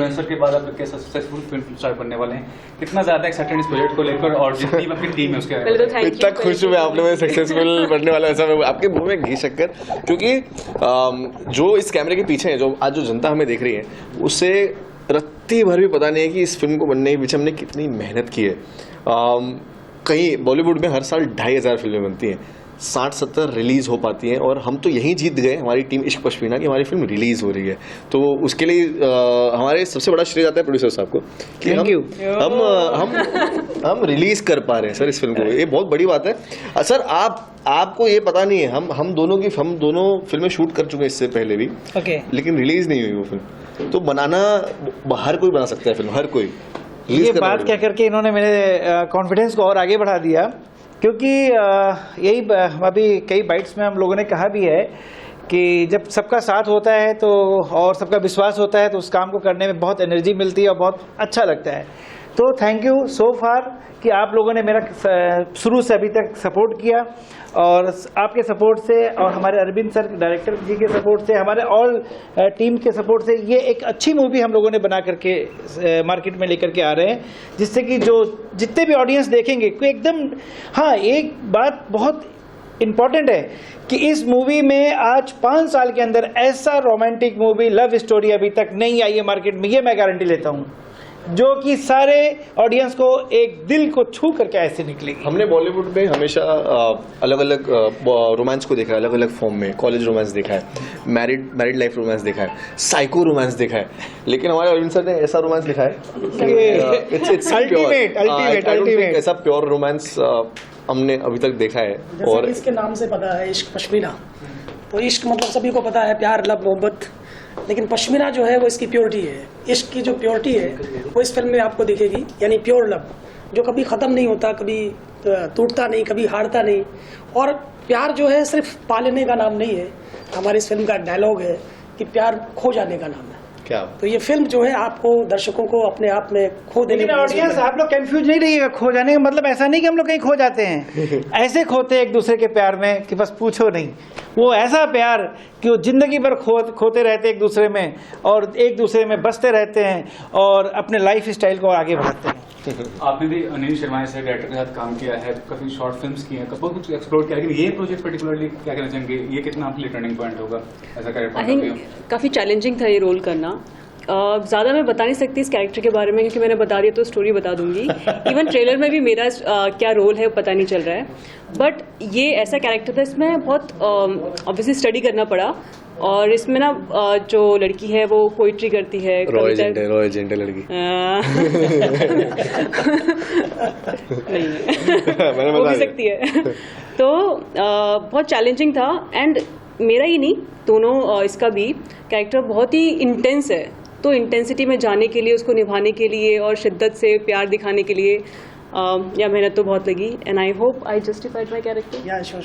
Influencer के बाद आप कैसा सक्सेसफुल फिल्म स्टार बनने वाले हैं, कितना ज्यादा एक्साइटेड इस प्रोजेक्ट को लेकर और जितनी आपकी टीम है उसके पहले तो इतना खुश हुए आपने मैं सक्सेसफुल बनने वाला, ऐसा मैं आपके मुंह में घी शक्कर, क्योंकि जो इस कैमरे के पीछे है, जो आज जो जनता हमें देख रही है, उससे रत्ती भर भी पता नहीं है कि इस फिल्म को बनने के पीछे हमने कितनी मेहनत की है। कहीं बॉलीवुड में हर साल 2500 फिल्में बनती हैं, 60-70 रिलीज हो पाती हैं, और हम तो यहीं जीत गए, हमारी टीम इश्क पश्मीना की हमारी फिल्म रिलीज हो रही है। तो उसके लिए हमारे सबसे बड़ा श्रेय जाता है प्रोड्यूसर साहब को कि हम रिलीज कर पा रहे हैं सर इस फिल्म को, ये बहुत बड़ी बात है। सर आपको ये पता नहीं है, हम दोनों फिल्में शूट कर चुके हैं इससे पहले भी, लेकिन रिलीज नहीं हुई वो फिल्म। तो बनाना हर कोई बना सकता है फिल्म, हर कोई। ये बात कह करके इन्होंने मेरे कॉन्फिडेंस को और आगे बढ़ा दिया, क्योंकि यही अभी कई बाइट्स में हम लोगों ने कहा भी है कि जब सबका साथ होता है तो और सबका विश्वास होता है तो उस काम को करने में बहुत एनर्जी मिलती है और बहुत अच्छा लगता है। तो थैंक यू सो फार कि आप लोगों ने मेरा शुरू से अभी तक सपोर्ट किया, और आपके सपोर्ट से और हमारे अरविंद सर डायरेक्टर जी के सपोर्ट से, हमारे ऑल टीम के सपोर्ट से ये एक अच्छी मूवी हम लोगों ने बना करके मार्केट में लेकर के आ रहे हैं, जिससे कि जो जितने भी ऑडियंस देखेंगे कोई एकदम। हाँ, एक बात बहुत इम्पॉर्टेंट है कि इस मूवी में आज 5 साल के अंदर ऐसा रोमांटिक मूवी लव स्टोरी अभी तक नहीं आई है मार्केट में, ये मैं गारंटी लेता हूँ, जो कि सारे ऑडियंस को एक दिल को छू करके ऐसे निकलेगी। हमने बॉलीवुड में हमेशा अलग अलग रोमांस को देखा है, अलग अलग फॉर्म में। कॉलेज रोमांस देखा है, मैरिड लाइफ रोमांस देखा है, साइको रोमांस देखा है, लेकिन हमारे अरविंद सर ने ऐसा रोमांस दिखाया है अल्टीमेट, ऐसा प्योर रोमांस हमने अभी तक देखा है। और इसके नाम से पता है इश्क पश्मीना, तो इश्क मतलब सभी को पता है, प्यार, लव, मोहब्बत, लेकिन पश्मीना जो है वो इसकी प्योरिटी है। इश्क की जो प्योरिटी है वो इस फिल्म में आपको दिखेगी, यानी प्योर लव जो कभी ख़त्म नहीं होता, कभी टूटता नहीं, कभी हारता नहीं। और प्यार जो है सिर्फ पालने का नाम नहीं है, हमारी इस फिल्म का डायलॉग है कि प्यार खो जाने का नाम है। क्या? तो ये फिल्म जो है आपको दर्शकों को अपने आप में खो देने का। ऑडियंस आप लोग कंफ्यूज नहीं रहिएगा, खो जाने का मतलब ऐसा नहीं कि हम लोग कहीं खो जाते हैं, ऐसे खोते एक दूसरे के प्यार में कि बस पूछो नहीं। वो ऐसा प्यार कि वो जिंदगी भर खोते रहते एक दूसरे में, और एक दूसरे में बसते रहते हैं और अपने लाइफ स्टाइल को आगे बढ़ाते हैं। आपने भी अनिल शर्मा से डायरेक्टर के साथ काम किया है, काफी शॉर्ट फिल्म्स की हैं, बहुत कुछ एक्सप्लोर किया, लेकिन ये प्रोजेक्ट पर्टिकुलरली क्या कहना चाहेंगे, ये कितना आपके लिए टर्निंग पॉइंट होगा ऐसा कैरेक्टर? आई थिंक काफ़ी चैलेंजिंग था ये रोल करना। ज़्यादा मैं बता नहीं सकती इस कैरेक्टर के बारे में, क्योंकि मैंने बता दिया तो स्टोरी बता दूंगी। इवन ट्रेलर में भी मेरा क्या रोल है पता नहीं चल रहा है, बट ये ऐसा कैरेक्टर था, इसमें बहुत ऑब्वियसली स्टडी करना पड़ा। और इसमें ना जो लड़की है वो पोइट्री करती है, रॉय एजेंट है लड़की नहीं है वो भी सकती है। तो बहुत चैलेंजिंग था, एंड मेरा ही नहीं, दोनों इसका भी कैरेक्टर बहुत ही इंटेंस है। तो इंटेंसिटी में जाने के लिए, उसको निभाने के लिए और शिद्दत से प्यार दिखाने के लिए या मेहनत तो बहुत लगी, and I hope I justified my character. या श्योर।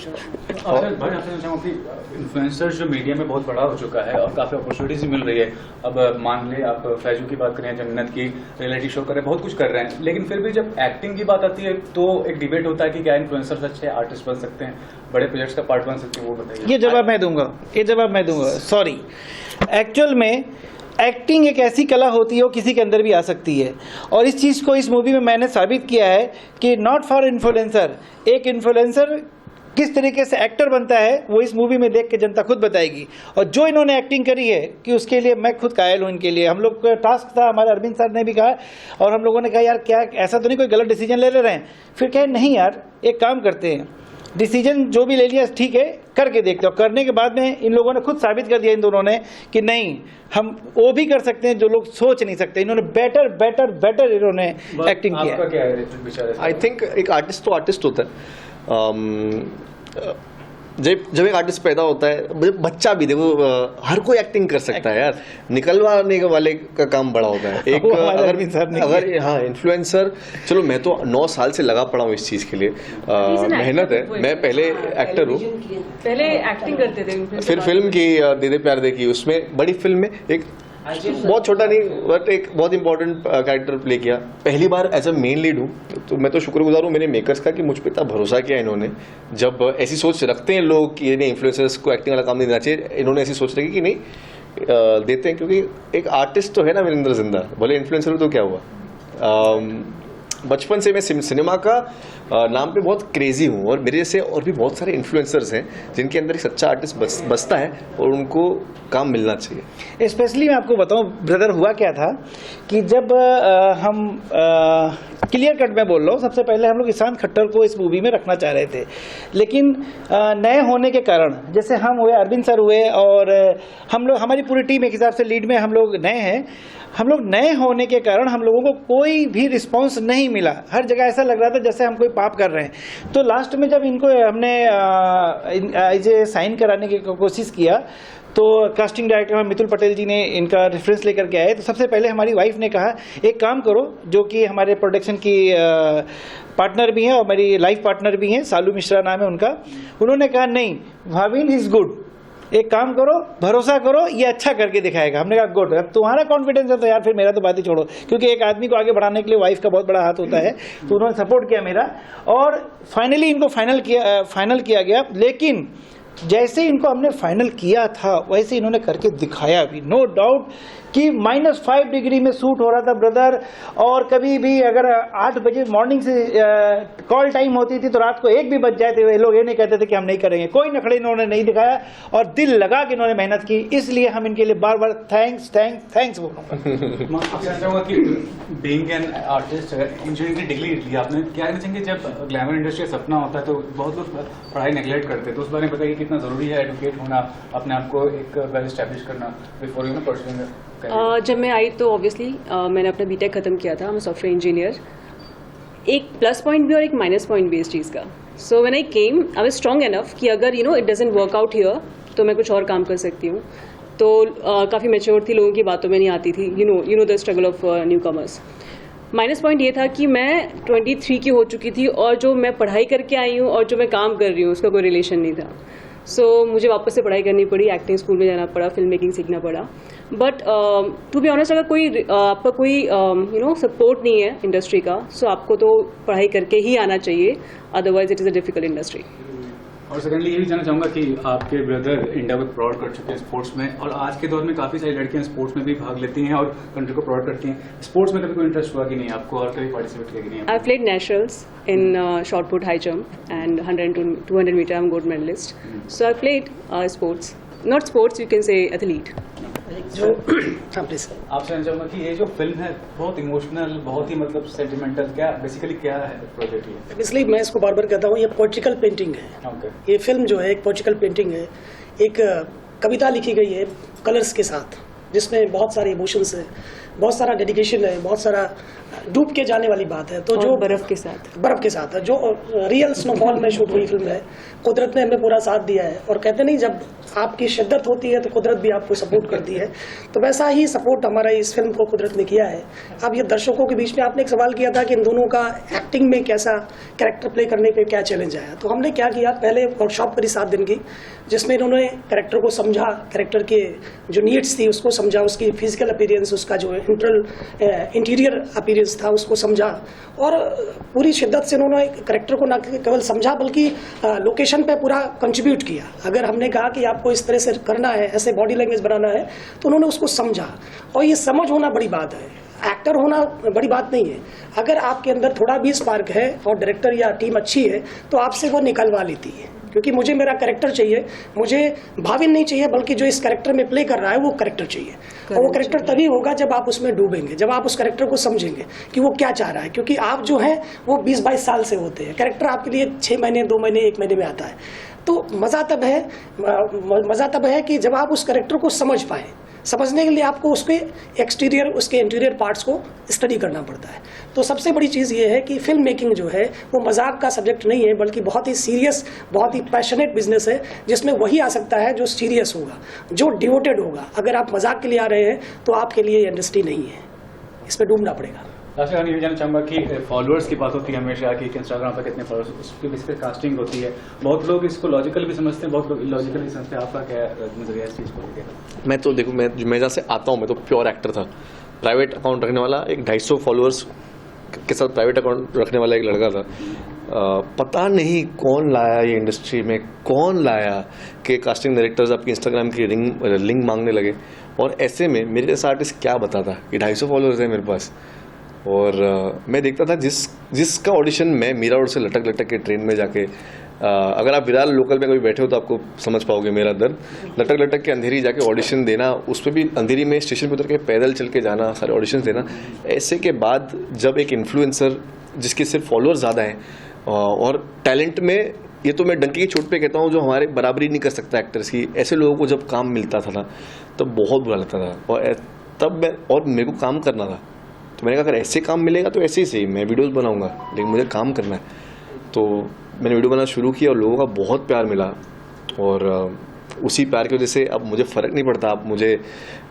भाई आपसे चाहूँगा कि इन्फ्लुएंसर जो मीडिया में बहुत बड़ा हो चुका है और काफ़ी अपॉर्चुनिटीज मिल रही है। अब मान ले आप फैजू की बात करें, जन्नत की, रियलिटी शो कर रहे हैं, बहुत कुछ कर रहे हैं, लेकिन फिर भी जब एक्टिंग की बात आती है तो एक डिबेट होता है कि क्या इन्फ्लुएंसर अच्छे आर्टिस्ट बन सकते हैं, बड़े प्रोजेक्ट्स का पार्ट बन सकते हैं, वो बताइए। ये जवाब मैं दूंगा। सॉरी, एक्चुअल में एक्टिंग एक ऐसी कला होती है वो किसी के अंदर भी आ सकती है, और इस चीज़ को इस मूवी में मैंने साबित किया है कि नॉट फॉर इन्फ्लुएंसर, एक इन्फ्लुएंसर किस तरीके से एक्टर बनता है वो इस मूवी में देख के जनता खुद बताएगी। और जो इन्होंने एक्टिंग करी है कि उसके लिए मैं खुद कायल हूँ इनके लिए। हम लोग का टास्क था, हमारे अरविंद सर ने भी कहा, और हम लोगों ने कहा यार क्या ऐसा तो नहीं कोई गलत डिसीजन ले रहे हैं। फिर कहे नहीं यार, एक काम करते हैं, डिसीजन जो भी ले लिया ठीक है, करके देखते हो। करने के बाद में इन लोगों ने खुद साबित कर दिया, इन दोनों ने, कि नहीं हम वो भी कर सकते हैं जो लोग सोच नहीं सकते। इन्होंने बेटर इन्होंने एक्टिंग किया। आई थिंक एक आर्टिस्ट तो आर्टिस्ट होता है। जब एक आर्टिस्ट पैदा होता है, बच्चा भी देखो, हर कोई एक्टिंग कर सकता है यार, निकलवाने वाले का काम बड़ा होता है। एक अगर हाँ इन्फ्लुएंसर, चलो मैं तो 9 साल से लगा पड़ा हूँ इस चीज़ के लिए, मेहनत है। मैं पहले एक्टर हूँ, पहले एक्टिंग करते थे, फिर फिल्म की दे दे प्यार दे की, उसमें बड़ी फिल्म में एक बहुत छोटा नहीं बट एक बहुत इंपॉर्टेंट कैरेक्टर प्ले किया, पहली बार एज अ मेन लीड हूँ। तो मैं तो शुक्रगुजार हूँ मेरे मेकर्स का कि मुझ पर इतना भरोसा किया इन्होंने। जब ऐसी सोच रखते हैं लोग कि नहीं इन्फ्लुएंसर्स को एक्टिंग वाला काम नहीं देना चाहिए, इन्होंने ऐसी सोच रखी कि नहीं देते हैं, क्योंकि एक आर्टिस्ट तो है ना वीरेंद्र जिंदा, भले इन्फ्लुएंसर हो तो क्या हुआ। बचपन से मैं सिनेमा का नाम पे बहुत क्रेजी हूँ, और मेरे जैसे और भी बहुत सारे इन्फ्लुएंसर्स हैं जिनके अंदर एक सच्चा आर्टिस्ट बसता है, और उनको काम मिलना चाहिए। स्पेशली मैं आपको बताऊं ब्रदर, हुआ क्या था कि जब हम क्लियर कट में बोल रहा हूँ, सबसे पहले हम लोग ईशान खट्टर को इस मूवी में रखना चाह रहे थे, लेकिन नए होने के कारण, जैसे हम हुए, अरविंद सर हुए, और हम लोग, हमारी पूरी टीम एक हिसाब से लीड में हम लोग नए हैं, हम लोग नए होने के कारण हम लोगों को कोई भी रिस्पांस नहीं मिला। हर जगह ऐसा लग रहा था जैसे हम कोई पाप कर रहे हैं। तो लास्ट में जब इनको हमने इसे साइन कराने की कोशिश किया, तो कास्टिंग डायरेक्टर मितुल पटेल जी ने इनका रेफरेंस लेकर के आए। तो सबसे पहले हमारी वाइफ ने कहा एक काम करो, जो कि हमारे प्रोडक्शन की पार्टनर भी हैं और मेरी लाइफ पार्टनर भी हैं, सालू मिश्रा नाम है उनका। उन्होंने कहा नहीं भाविन इज गुड, एक काम करो, भरोसा करो, ये अच्छा करके दिखाएगा। हमने कहा गुड, अब तुम्हारा कॉन्फिडेंस है तो यार फिर मेरा तो बात ही छोड़ो, क्योंकि एक आदमी को आगे बढ़ाने के लिए वाइफ का बहुत बड़ा हाथ होता है। तो उन्होंने सपोर्ट किया मेरा, और फाइनली इनको फाइनल किया गया। लेकिन जैसे इनको हमने फाइनल किया था वैसे इन्होंने करके दिखाया भी, नो डाउट कि -5 डिग्री में शूट हो रहा था ब्रदर। और कभी भी अगर 8 बजे मॉर्निंग से कॉल टाइम होती थी तो रात को 1 भी बज जाए थे, लोग ये नहीं कहते थे कि हम नहीं करेंगे। कोई नखड़े इन्होंने नहीं दिखाया और दिल लगा के इन्होंने मेहनत की, इसलिए हम इनके लिए बार बार थैंक्स बोलूँगा। आपसे चाहूँगा कि बीइंग एन आर्टिस्ट, इंजीनियरिंग की डिग्री ली आपने, क्या कहना चाहेंगे जब ग्लैमर इंडस्ट्री का सपना होता है तो बहुत लोग पढ़ाई नेग्लेक्ट करते हैं, तो उस बारे में बताइए कितना जरूरी है एडुकेट होना, अपने आप को एक वेल एस्टैब्लिश करना बिफोर यू परस्यूइंग। जब मैं आई तो ऑब्वियसली मैंने अपना बीटेक खत्म किया था, मैं सॉफ्टवेयर इंजीनियर। एक प्लस पॉइंट भी और एक माइनस पॉइंट भी इस चीज़ का। So when I came I was strong enough कि अगर it doesn't work out here तो मैं कुछ और काम कर सकती हूँ। तो काफ़ी मैच्योर थी, लोगों की बातों में नहीं आती थी, you know the struggle of new commerce. Minus point ये था कि मैं 23 की हो चुकी थी और जो मैं पढ़ाई करके आई हूँ और जो मैं काम कर रही हूँ उसका कोई रिलेशन नहीं था। सो मुझे वापस से पढ़ाई करनी पड़ी, एक्टिंग स्कूल में जाना पड़ा, फिल्म मेकिंग सीखना पड़ा। बट टू बी ऑनेस्ट, अगर आपका कोई सपोर्ट नहीं है इंडस्ट्री का, सो आपको तो पढ़ाई करके ही आना चाहिए, otherwise it is a difficult industry. और सेकेंडली ये भी जानना चाहूंगा कि आपके ब्रदर इंडिया को प्राउड कर चुके हैं स्पोर्ट्स में, और आज के दौर में काफ़ी सारी लड़कियां स्पोर्ट्स में भी भाग लेती हैं और कंट्री को प्राउड करती हैं। स्पोर्ट्स में कभी कोई इंटरेस्ट हुआ कि नहीं आपको, और कभी पार्टिसिपेट किया कि नहीं? I played nationals in shot put, high jump and 100 and 200 metre. I am gold medallist. So I played sports, not sports, you can say athlete. जो हाँ प्लीज। आपसे जानना चाहूंगा कि ये जो फिल्म है बहुत इमोशनल, बहुत ही मतलब सेंटिमेंटल, क्या बेसिकली क्या है प्रोजेक्ट ये? इसलिए मैं इसको बार बार कहता हूँ, ये पोलिटिकल पेंटिंग है। ओके। ये फिल्म जो है एक पोलिटिकल पेंटिंग है। एक कविता लिखी गई है कलर्स के साथ, जिसमें बहुत सारे इमोशंस है, बहुत सारा डेडिकेशन है, बहुत सारा डूब के जाने वाली बात है। तो जो बर्फ के साथ है, जो रियल स्नोफॉल में शूट हुई फिल्म है, कुदरत ने हमें पूरा साथ दिया है। और कहते नहीं, जब आपकी शिद्दत होती है तो कुदरत भी आपको सपोर्ट करती है, तो वैसा ही सपोर्ट हमारा इस फिल्म को कुदरत ने किया है। अब ये दर्शकों के बीच में आपने एक सवाल किया था कि इन दोनों का एक्टिंग में कैसा कैरेक्टर प्ले करने पे क्या चैलेंज आया, तो हमने क्या किया, पहले वर्कशॉप करी 7 दिन की, जिसमें इन्होंने कैरेक्टर को समझा, कैरेक्टर के जो नीड्स थी उसको समझा, उसकी फिजिकल अपीयरेंस, उसका जो इंटीरियर अपीयरेंस था उसको समझा, और पूरी शिद्दत से उन्होंने कैरेक्टर को न केवल समझा बल्कि लोकेशन पे पूरा कंट्रीब्यूट किया। अगर हमने कहा कि आपको इस तरह से करना है, ऐसे बॉडी लैंग्वेज बनाना है, तो उन्होंने उसको समझा। और ये समझ होना बड़ी बात है, एक्टर होना बड़ी बात नहीं है। अगर आपके अंदर थोड़ा भी स्पार्क है और डायरेक्टर या टीम अच्छी है तो आपसे वो निकलवा लेती है। क्योंकि मुझे मेरा कैरेक्टर चाहिए, मुझे भाविन नहीं चाहिए, बल्कि जो इस कैरेक्टर में प्ले कर रहा है वो कैरेक्टर चाहिए। और वो कैरेक्टर तभी होगा जब आप उसमें डूबेंगे, जब आप उस कैरेक्टर को समझेंगे कि वो क्या चाह रहा है। क्योंकि आप जो हैं वो 20-22 साल से होते हैं, कैरेक्टर आपके लिए 6 महीने, 2 महीने, 1 महीने में आता है। तो मज़ा तब है कि जब आप उस कैरेक्टर को समझ पाएँ। समझने के लिए आपको उसके एक्सटीरियर, उसके इंटीरियर पार्ट्स को स्टडी करना पड़ता है। तो सबसे बड़ी चीज़ ये है कि फिल्म मेकिंग जो है वो मजाक का सब्जेक्ट नहीं है, बल्कि बहुत ही सीरियस, बहुत ही पैशनेट बिजनेस है, जिसमें वही आ सकता है जो सीरियस होगा, जो डिवोटेड होगा। अगर आप मजाक के लिए आ रहे हैं तो आपके लिए ये इंडस्ट्री नहीं है, इसमें डूबना पड़ेगा। लास्ट में ये जानना चाहूँगा कि फॉलोअर्स की बात होती है हमेशा कि इंस्टाग्राम पर कितने फॉलोअर्स, उसकी बेस पर कास्टिंग होती है। बहुत लोग इसको लॉजिकल भी समझते हैं, बहुत लोग इलॉजिकल भी समझते हैं। आपका क्या नजरिया इस चीज़ को लेकर? मैं तो देखो, मैं जहाँ से आता हूँ, मैं तो प्योर एक्टर था। प्राइवेट अकाउंट रखने वाला, एक 250 फॉलोअर्स के साथ प्राइवेट अकाउंट रखने वाला एक लड़का था। पता नहीं कौन लाया ये इंडस्ट्री में, कौन लाया कि कास्टिंग डायरेक्टर्स आपकी इंस्टाग्राम की लिंक मांगने लगे। और ऐसे में मेरे जैसा आर्टिस्ट क्या बताता कि 250 फॉलोअर्स है मेरे पास, और मैं देखता था जिसका ऑडिशन मैं मीरा रोड से लटक लटक के ट्रेन में जाके, अगर आप विरार लोकल में कभी बैठे हो तो आपको समझ पाओगे मेरा दर्द, लटक लटक के अंधेरी जाके ऑडिशन देना, उस पर भी अंधेरी में स्टेशन पर उतर के पैदल चल के जाना, सारे ऑडिशन देना। ऐसे के बाद जब एक इन्फ्लुएंसर जिसके सिर्फ फॉलोअर्स ज़्यादा हैं और टैलेंट में, ये तो मैं डंके की चोट पे कहता हूँ, जो हमारे बराबरी नहीं कर सकता एक्टर्स की, ऐसे लोगों को जब काम मिलता था ना तब बहुत बुरा लगता था। और मेरे को काम करना था, तो मैंने कहा अगर ऐसे काम मिलेगा तो ऐसे ही सही, मैं वीडियोस बनाऊंगा, लेकिन मुझे काम करना है। तो मैंने वीडियो बनाना शुरू किया और लोगों का बहुत प्यार मिला, और उसी प्यार की वजह से अब मुझे फ़र्क नहीं पड़ता आप मुझे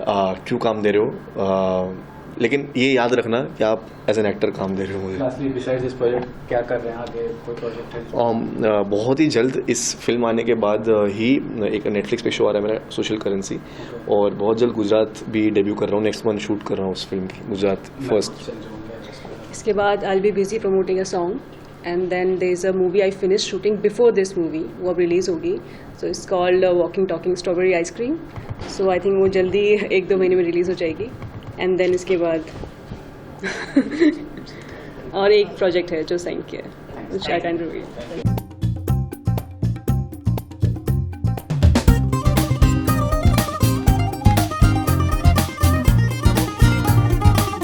क्यों काम दे रहे हो, लेकिन ये याद रखना कि आप एज एन एक्टर काम दे रहे हो मुझे। लास्टली बिसाइड्स दिस प्रोजेक्ट क्या कर रहे हैं आगे, कोई प्रोजेक्ट है? बहुत ही जल्द इस फिल्म आने के बाद ही एक नेटफ्लिक्स पे शो आ रहा है मेरा, सोशल करेंसी, और बहुत जल्द गुजरात भी डेब्यू कर रहा हूँ, नेक्स्ट मंथ शूट कर रहा हूँ उस फिल्म की, गुजरात फर्स्ट। इसके बाद I will be busy promoting a song, and then there is a movie I finish shooting before this movie, वो अब रिलीज होगी। So it's called walking talking strawberry ice cream. So I think वो जल्दी 1-2 महीने में release हो जाएगी। And then इसके बाद और एक प्रोजेक्ट है जो साइन किया है, व्हिच आई कैन रिवील।